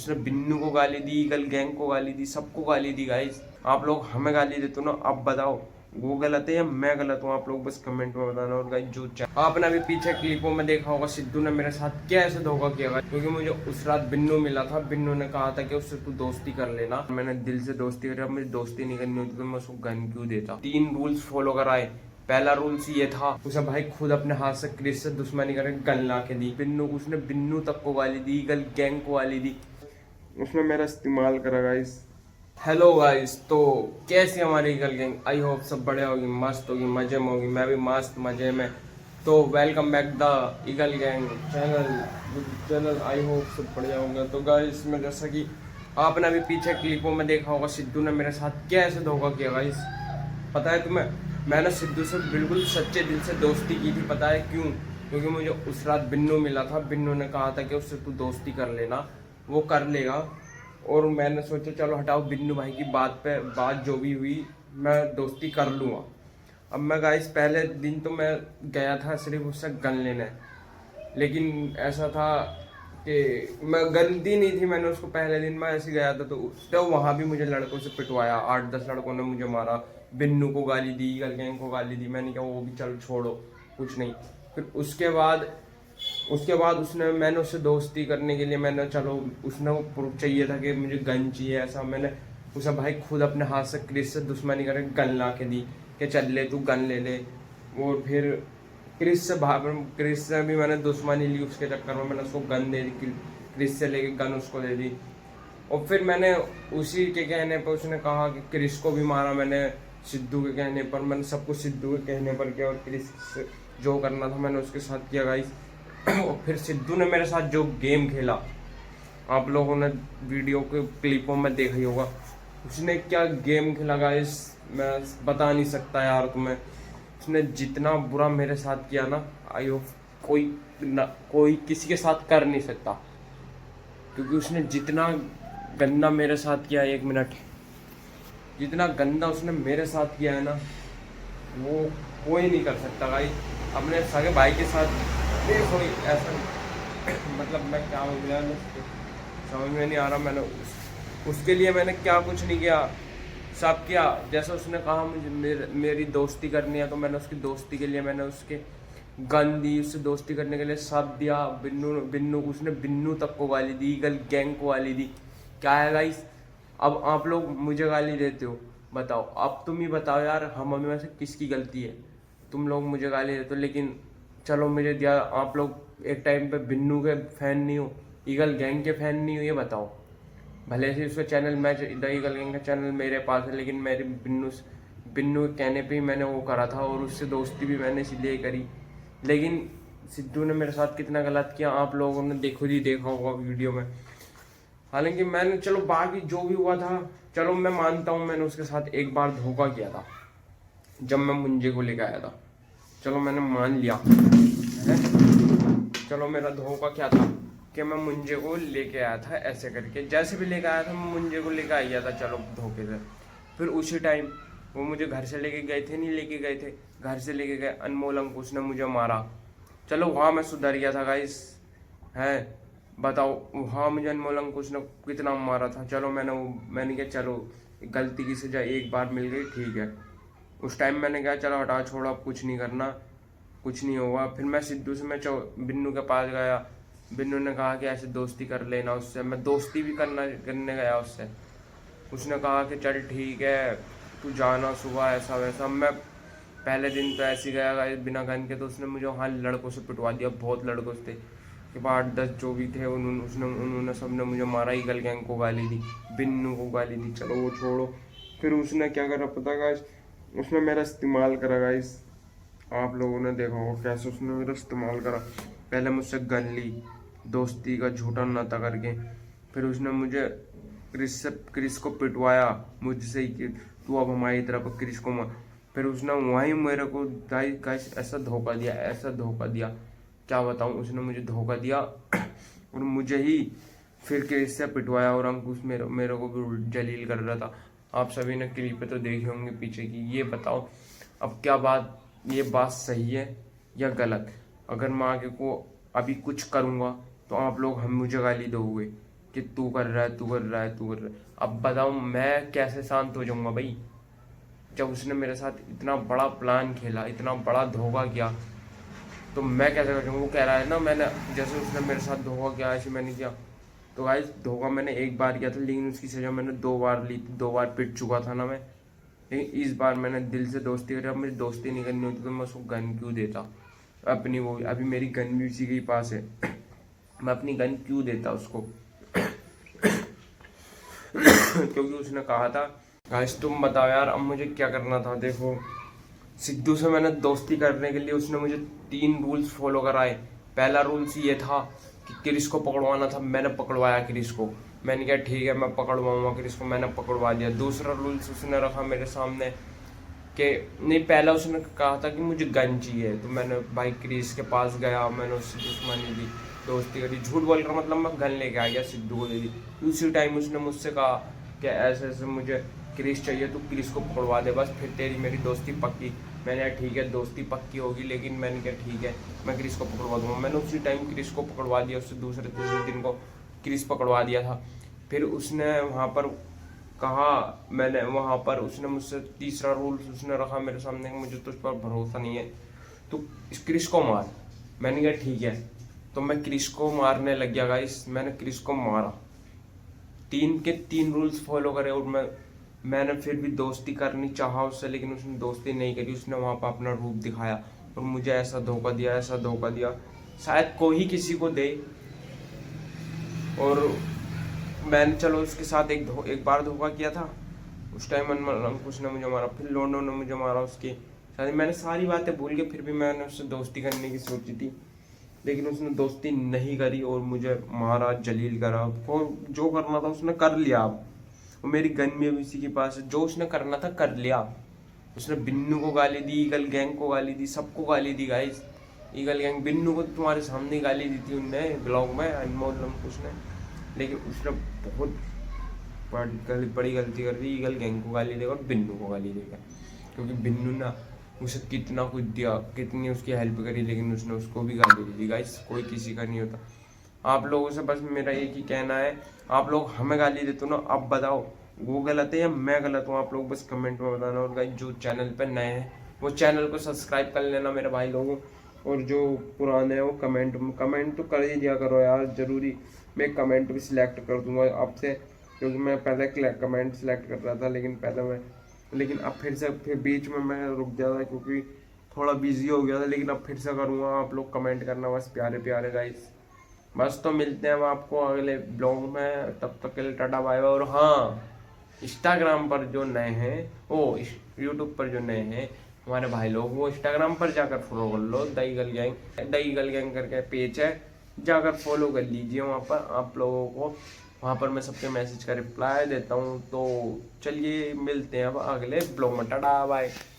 उसने बिन्नू को गाली दी, ईगल गैंग को गाली दी, सबको गाली दी गाइस। आप लोग हमें गाली देते हो ना, अब बताओ वो गलत है या मैं गलत हूँ? आप लोग बस कमेंट में बताना। और गाइस जो आपने अभी पीछे क्लिपों में देखा होगा, सिद्धू ने मेरे साथ कैसे धोखा किया गाइस, क्योंकि मुझे उस रात बिन्नू मिला था। बिन्नू ने कहा था कि उससे तू दोस्ती कर लेना, मैंने दिल से दोस्ती करी। अब मुझे दोस्ती नहीं करनी होती तो मैं उसको गन क्यों देता? 3 रूल्स फॉलो कराए। पहला रूल्स ये था, उसे भाई खुद अपने हाथ से क्रिस से दुश्मनी करके गन ला के दी। बिन्नू को उसने बिन्नू तक को गाली दी, ईगल गैंग को गाली दी, उसने मेरा इस्तेमाल करा गाइस। हेलो गाइस, तो कैसी हमारी ईगल गैंग? आई होप सब बढ़िया होगी, मस्त होगी, मजे में होगी। मैं भी मस्त मजे में। तो welcome back the eagle gang channel. I hope सब बढ़िया होगा। तो गाइस में जैसा कि आपने अभी पीछे क्लिपों में देखा होगा, सिद्धू ने मेरे साथ कैसे धोखा किया गाइस। पता है तुम्हें, मैंने सिद्धू से बिल्कुल सच्चे दिल से दोस्ती की थी। पता है क्यों? क्योंकि मुझे उस रात बिन्नू मिला था। बिन्नू ने कहा था कि उससे तू दोस्ती कर लेना, वो कर लेगा। और मैंने सोचा चलो हटाओ, बिन्नू भाई की बात जो भी हुई मैं दोस्ती कर लूँगा। अब मैं गाइस पहले दिन तो मैं गया था सिर्फ उससे गन लेने, लेकिन ऐसा था कि मैं गन दी नहीं थी मैंने उसको। पहले दिन मैं ऐसे गया था तो वहाँ भी मुझे लड़कों से पिटवाया। 8-10 लड़कों ने मुझे मारा, बिन्नू को गाली दी, ईगल गैंग को गाली दी। मैंने कहा वो भी चल छोड़ो, कुछ नहीं। फिर उसके बाद मैंने उससे दोस्ती करने के लिए मैंने चलो, उसने वो प्रूफ चाहिए था कि मुझे गन चाहिए ऐसा। मैंने उसे भाई खुद अपने हाथ से क्रिस से दुश्मनी करके गन ला के दी कि चल ले तू गन ले ले। और फिर क्रिस से भी मैंने दुश्मनी ली, उसके चक्कर में मैंने उसको गन दे दी। क्रिस से लेके गन उसको दे दी। और फिर मैंने उसी के कहने पर, उसने कहा कि क्रिस को भी मारा मैंने सिद्धू के कहने पर। मैंने सब कुछ सिद्धू के कहने पर किया, और क्रिस से जो करना था मैंने उसके साथ किया गाइस। और फिर सिद्धू ने मेरे साथ जो गेम खेला, आप लोगों ने वीडियो के क्लिपों में देखा ही होगा। उसने क्या गेम खेला गाइस, मैं बता नहीं सकता यार तुम्हें। उसने जितना बुरा मेरे साथ किया ना, आई होप कोई किसी के साथ कर नहीं सकता। क्योंकि उसने जितना गंदा मेरे साथ किया, 1 मिनट, जितना गंदा उसने मेरे साथ किया है ना, वो कोई नहीं कर सकता भाई। अपने सगे भाई के साथ देखो ऐसा, मतलब मैं क्या हो गया समझ में नहीं आ रहा। मैंने उसके लिए मैंने क्या कुछ नहीं किया, सब किया। जैसे उसने कहा मुझे मेरी दोस्ती करनी है, तो मैंने उसकी दोस्ती के लिए मैंने उसके गन दी, उससे दोस्ती करने के लिए सब दिया। उसने बिन्नू तक को गाली दी, ईगल गैंग को गाली दी। क्या है गाइस, अब आप लोग मुझे गाली देते हो, बताओ अब तुम ही बताओ यार, हम में से किसकी गलती है? तुम लोग मुझे गाली देते हो, लेकिन चलो मुझे दिया। आप लोग एक टाइम पे बिन्नू के फैन नहीं हो, ईगल गैंग के फैन नहीं हो, ये बताओ। भले से उसका चैनल, मैं द ईगल गैंग का चैनल मेरे पास है, लेकिन मेरे बिन्नू के कहने पे ही मैंने वो करा था, और उससे दोस्ती भी मैंने इसलिए करी। लेकिन सिद्धू ने मेरे साथ कितना गलत किया आप लोगों ने देखो ही देखा होगा वीडियो में। हालांकि मैंने, चलो बाकी जो भी हुआ था, चलो मैं मानता हूँ मैंने उसके साथ एक बार धोखा किया था, जब मैं मुंजे को लेकर आया था। चलो मैंने मान लिया है। चलो मेरा धोखा क्या था कि मैं मुंजे को लेके आया था, ऐसे करके जैसे भी लेके आया था मैं मुंजे को लेके आया था, चलो धोखे से। फिर उसी टाइम वो मुझे घर से लेके गए थे, नहीं लेके गए थे, घर से लेके गए, अनमोल अंकुश ने मुझे मारा। चलो वहाँ मैं सुधर गया था गाइस, है बताओ। वहाँ मुझे अनमोल अंकुश ने कितना मारा था। चलो मैंने कहा चलो गलती की सजा एक बार मिल गई, ठीक है। उस टाइम मैंने कहा चलो हटा छोड़ो, अब कुछ नहीं करना, कुछ नहीं होगा। फिर मैं सिद्धू से बिन्नू के पास गया। बिन्नू ने कहा कि ऐसे दोस्ती कर लेना उससे। मैं दोस्ती भी करने गया उससे। उसने कहा कि चल ठीक है तू जाना सुबह, ऐसा वैसा। मैं पहले दिन तो ऐसे गया बिना गन के, तो उसने मुझे वहाँ लड़कों से पिटवा दिया, बहुत लड़कों से थे कि 8-10 जो भी थे, उन्होंने सब ने मुझे मारा। ईगल गैंग को गाली दी, बिन्नू को गाली दी, चलो वो छोड़ो। फिर उसने क्या करा पता गाइस, उसने मेरा इस्तेमाल करा गाइस। आप लोगों ने देखा होगा कैसे उसने मेरा इस्तेमाल करा। पहले मुझसे गन ली, दोस्ती का झूठा नाता करके। फिर उसने मुझे क्रिस को पिटवाया मुझसे ही कि तू अब हमारी तरफ क्रिस को मार। फिर उसने वहीं मेरे को गाइस ऐसा धोखा दिया, ऐसा धोखा दिया, क्या बताऊं। उसने मुझे धोखा दिया और मुझे ही फिर क्रिस से पिटवाया। और अंकुश मेरे को भी जलील कर रहा था। आप सभी ने क्लिप पे तो देखे होंगे पीछे की। ये बताओ अब क्या ये बात सही है या गलत? अगर मैं आगे को अभी कुछ करूँगा तो आप लोग हम मुझे गाली दोगे, कि तू कर रहा है, तू कर रहा है, तू कर रहा है। अब बताओ मैं कैसे शांत हो जाऊंगा भाई, जब उसने मेरे साथ इतना बड़ा प्लान खेला, इतना बड़ा धोखा किया, तो मैं कैसे कर जाऊंगा। वो कह रहा है ना, मैंने जैसे उसने मेरे साथ धोखा किया ऐसे मैंने किया। तो गाइस धोखा मैंने एक बार किया था, लेकिन उसकी सजा मैंने 2 बार ली थी, 2 बार पिट चुका था ना मैं। लेकिन इस बार मैंने दिल से दोस्ती करी। अब मुझे दोस्ती नहीं करनी होती तो मैं उसको गन क्यों देता अपनी। वो अभी मेरी गन भी उसी के पास है, मैं अपनी गन क्यों देता उसको। क्योंकि उसने कहा था गाइस तुम बताओ यार अब मुझे क्या करना था। देखो सिद्धू से मैंने दोस्ती करने के लिए उसने मुझे 3 रूल्स फॉलो कराए। पहला रूल्स ये था कि क्रिस को पकड़वाना था, मैंने पकड़वाया क्रिस को। मैंने कहा ठीक है मैं पकड़वाऊंगा क्रिस को, मैंने पकड़वा दिया। दूसरा रूल्स उसने रखा मेरे सामने कि नहीं, पहला उसने कहा था कि मुझे गन चाहिए, तो मैंने भाई क्रिस के पास गया, मैंने उससे दुश्मनी दी, दोस्ती करी, झूठ बोलकर मतलब मैं गन लेके आ गया, सिद्धू को दे दी। उसी टाइम उसने मुझसे कहा कि ऐसे ऐसे मुझे क्रिस चाहिए, तो क्रिस को पकड़वा दे बस, फिर तेरी मेरी दोस्ती पक्की। मैंने कहा ठीक है दोस्ती पक्की होगी, लेकिन मैंने कहा ठीक है मैं क्रिस को पकड़वा दूंगा। मैंने उसी टाइम क्रिस को पकड़वा दिया, उससे दूसरे तीसरे दिन को क्रिस पकड़वा दिया था। फिर उसने वहाँ पर कहा, मैंने वहाँ पर उसने मुझसे तीसरा रूल उसने रखा मेरे सामने कि मुझे तुझ पर भरोसा नहीं है, तो इस क्रिस को मार। मैंने कहा ठीक है, तो मैं क्रिस को मारने लग गया गाइस। मैंने क्रिस को मारा, 3 के 3 रूल्स फॉलो करे। और मैंने फिर भी दोस्ती करनी चाहा उससे, लेकिन उसने दोस्ती नहीं करी। उसने वहाँ पर अपना रूप दिखाया और मुझे ऐसा धोखा दिया, ऐसा धोखा दिया, शायद कोई किसी को दे। और मैंने चलो उसके साथ एक बार धोखा किया था, उस टाइम अंकुश ने मुझे मारा, फिर लोंडो ने मुझे मारा उसकी शायद। मैंने सारी बातें भूल के फिर भी मैंने उससे दोस्ती करने की सोची थी, लेकिन उसने दोस्ती नहीं करी और मुझे मारा, जलील करा। जो करना था उसने कर लिया। अब और मेरी गन भी अब इसी के पास है, जो उसने करना था कर लिया। उसने बिन्नू को गाली दी, ईगल गैंग को गाली दी, सबको गाली दी गाइस। ईगल गैंग बिन्नू को तुम्हारे सामने गाली दी थी उनने ब्लॉग में, अनमोल अंकुश ने। लेकिन उसने बहुत बड़ी गलती कर दी, ईगल गैंग को गाली देगा और बिन्नू को गाली देगा। क्योंकि बिन्नू ना उसे कितना कुछ दिया, कितनी उसकी हेल्प करी, लेकिन उसने उसको भी गाली दी गाइस। कोई किसी का नहीं होता। आप लोगों से बस मेरा एक ही कहना है, आप लोग हमें गाली देते हो ना, अब बताओ वो गलत है या मैं गलत हूँ। आप लोग बस कमेंट में बताना। और गाइस जो चैनल पे नए हैं वो चैनल को सब्सक्राइब कर लेना मेरे भाई लोगों। और जो पुराने हैं वो कमेंट तो कर ही दिया करो यार, जरूरी। मैं कमेंट भी सिलेक्ट कर दूंगा आपसे, क्योंकि मैं पहले कमेंट सिलेक्ट कर रहा था, लेकिन अब फिर बीच में मैं रुक गया था क्योंकि थोड़ा बिजी हो गया था। लेकिन अब फिर से करूँगा। आप लोग कमेंट करना बस, प्यारे प्यारे गाइस। बस तो मिलते हैं हम आपको अगले ब्लॉग में, तब तक के लिए टाटा बाय बाय। और हाँ, इंस्टाग्राम पर जो नए हैं, वो यूट्यूब पर जो नए हैं हमारे भाई लोग, वो इंस्टाग्राम पर जाकर फॉलो कर लो। द ईगल गैंग करके पेज है, जाकर फॉलो कर लीजिए। वहाँ पर आप लोगों को, वहाँ पर मैं सबके मैसेज का रिप्लाई देता हूँ। तो चलिए मिलते हैं अब अगले ब्लॉग में, टाटा बाय।